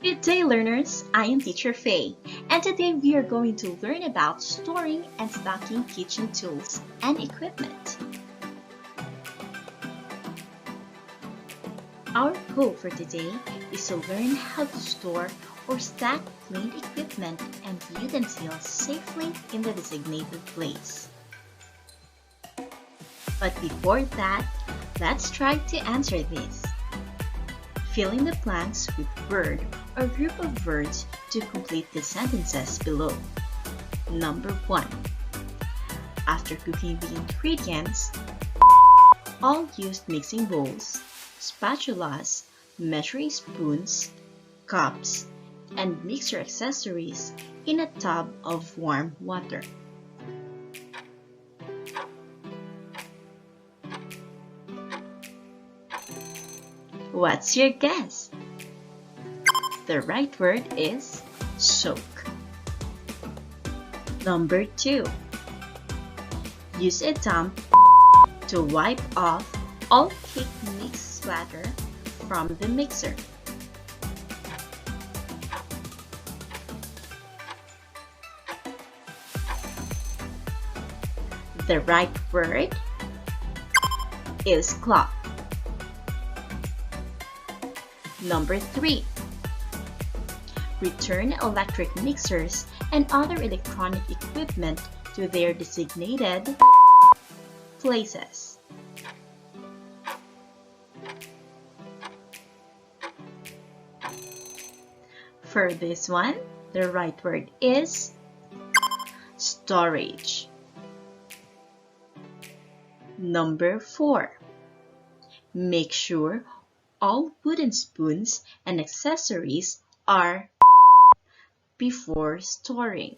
Good day, learners! I am Teacher Faye, and today we are going to learn about storing and stocking kitchen tools and equipment. Our goal for today is to learn how to store or stack cleaned equipment and utensils safely in the designated place. But before that, let's try to answer this. Fill in the blanks with word or group of words to complete the sentences below. Number 1. After cooking the ingredients, all used mixing bowls, spatulas, measuring spoons, cups, and mixer accessories in a tub of warm water. What's your guess? The right word is soak. Number 2. Use a damp to wipe off all cake mix splatter from the mixer. The right word is cloth. Number 3. Return electric mixers and other electronic equipment to their designated places. For this one, the right word is storage. Number 4. Make sure all wooden spoons and accessories are before storing.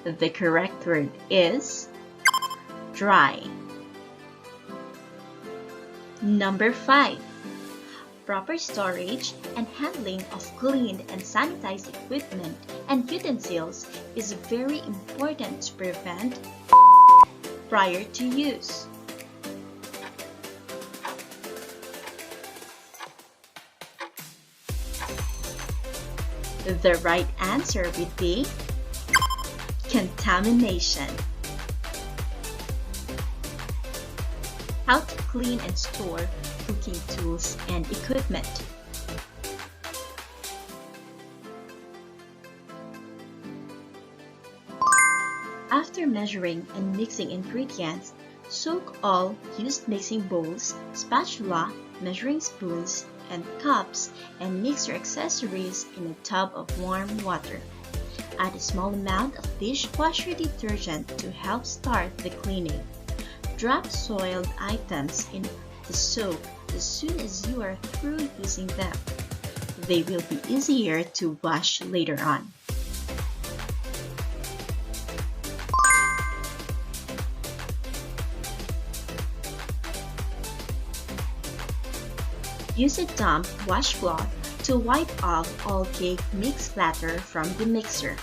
The correct word is dry. Number 5. Proper storage and handling of cleaned and sanitized equipment and utensils is very important to prevent prior to use. The right answer would be contamination. How to clean and store cooking tools and equipment. After measuring and mixing ingredients, soak all used mixing bowls, spatula, measuring spoons, and cups and mixer accessories in a tub of warm water. Add a small amount of dishwasher detergent to help start the cleaning. Drop soiled items in the soap as soon as you are through using them. They will be easier to wash later on. Use a damp washcloth to wipe off all cake mix splatter from the mixer.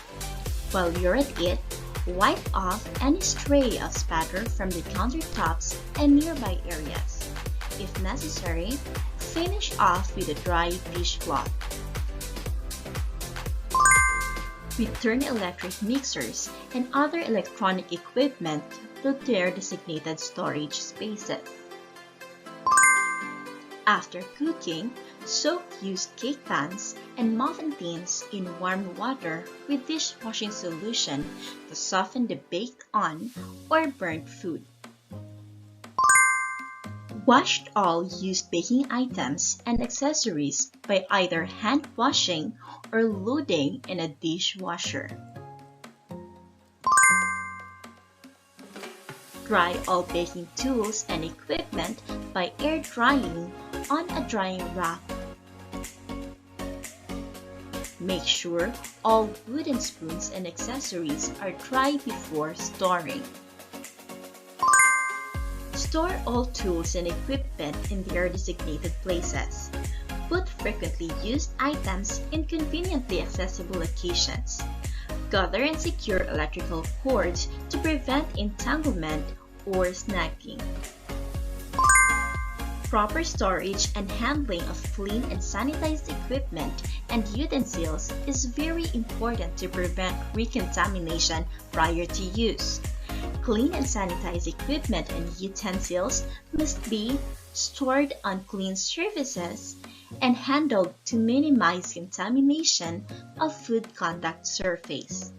While you're at it, wipe off any stray of spatter from the countertops and nearby areas. If necessary, finish off with a dry dishcloth. Return electric mixers and other electronic equipment to their designated storage spaces. After cooking, soak used cake pans and muffin tins in warm water with dishwashing solution to soften the baked on or burnt food. Wash all used baking items and accessories by either hand washing or loading in a dishwasher. Dry all baking tools and equipment by air drying on a drying rack. Make sure all wooden spoons and accessories are dry before storing. Store all tools and equipment in their designated places. Put frequently used items in conveniently accessible locations. Gather and secure electrical cords to prevent entanglement or snagging. Proper storage and handling of clean and sanitized equipment and utensils is very important to prevent recontamination prior to use. Clean and sanitized equipment and utensils must be stored on clean surfaces and handled to minimize contamination of food contact surface.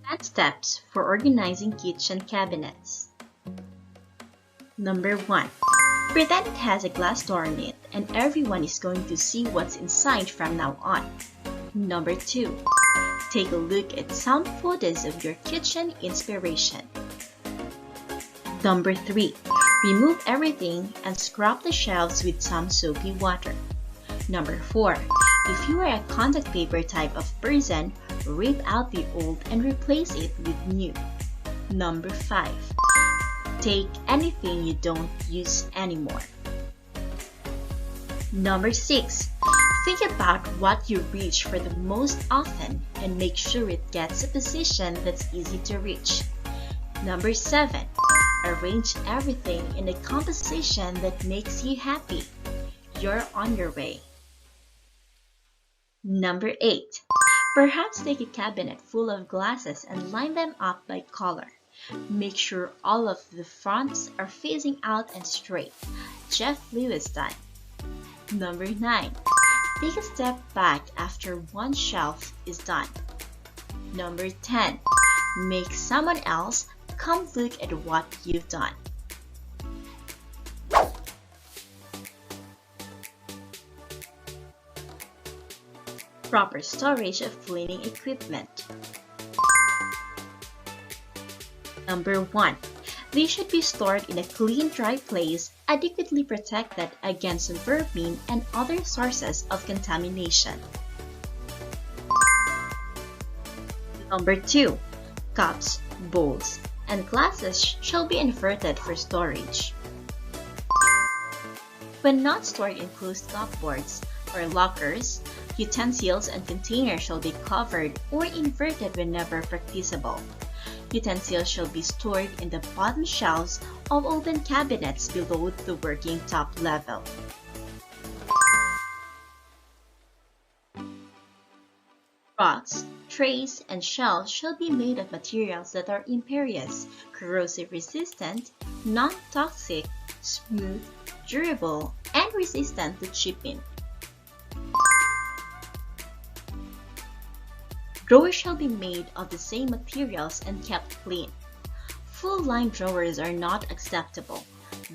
10 steps for organizing kitchen cabinets. Number 1. Pretend it has a glass door in it and everyone is going to see what's inside from now on. Number 2. Take a look at some photos of your kitchen inspiration. Number 3. Remove everything and scrub the shelves with some soapy water. Number 4. If you are a contact paper type of person, rip out the old and replace it with new. Number 5. Take anything you don't use anymore. Number 6. Think about what you reach for the most often and make sure it gets a position that's easy to reach. Number 7. Arrange everything in a composition that makes you happy. You're on your way. Number 8. Perhaps take a cabinet full of glasses and line them up by color. Make sure all of the fronts are facing out and straight. Jeff Lewis style. Number 9. Take a step back after one shelf is done. Number 10. Make someone else come look at what you've done. Proper storage of cleaning equipment. Number 1. They should be stored in a clean, dry place, adequately protected against vermin and other sources of contamination. Number 2. Cups, bowls, and glasses shall be inverted for storage. When not stored in closed cupboards or lockers, utensils and containers shall be covered or inverted whenever practicable. Utensils shall be stored in the bottom shelves of open cabinets below the working top level. Rocks, trays, and shelves shall be made of materials that are impervious, corrosion-resistant, non-toxic, smooth, durable, and resistant to chipping. Drawers shall be made of the same materials and kept clean. Full-line drawers are not acceptable,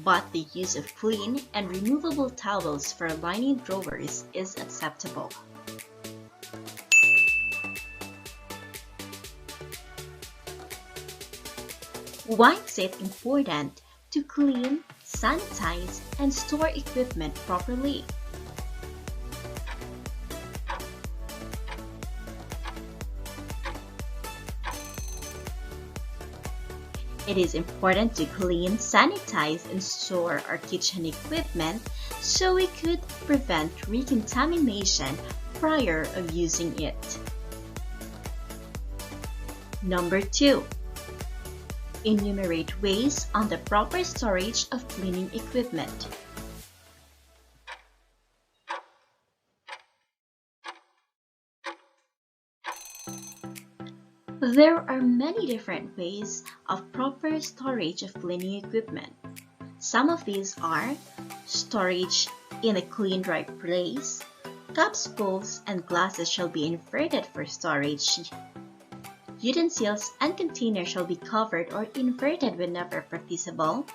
but the use of clean and removable towels for lining drawers is acceptable. Why is it important to clean, sanitize, and store equipment properly? It is important to clean, sanitize, and store our kitchen equipment so we could prevent recontamination prior of using it. Number 2. Enumerate ways on the proper storage of cleaning equipment. There are many different ways of proper storage of cleaning equipment. Some of these are storage in a clean, dry place. Cups, bowls, and glasses shall be inverted for storage. Utensils and containers shall be covered or inverted whenever practicable.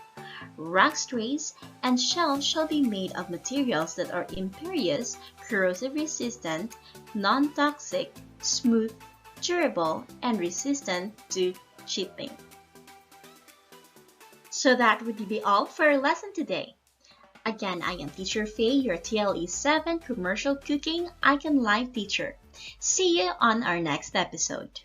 Racks, trays, and shelves shall be made of materials that are impervious, corrosion-resistant, non-toxic, smooth, durable, and resistant to chipping. So that would be all for our lesson today. Again, I am Teacher Faye, your TLE 7 Commercial Cooking Icon Live teacher. See you on our next episode.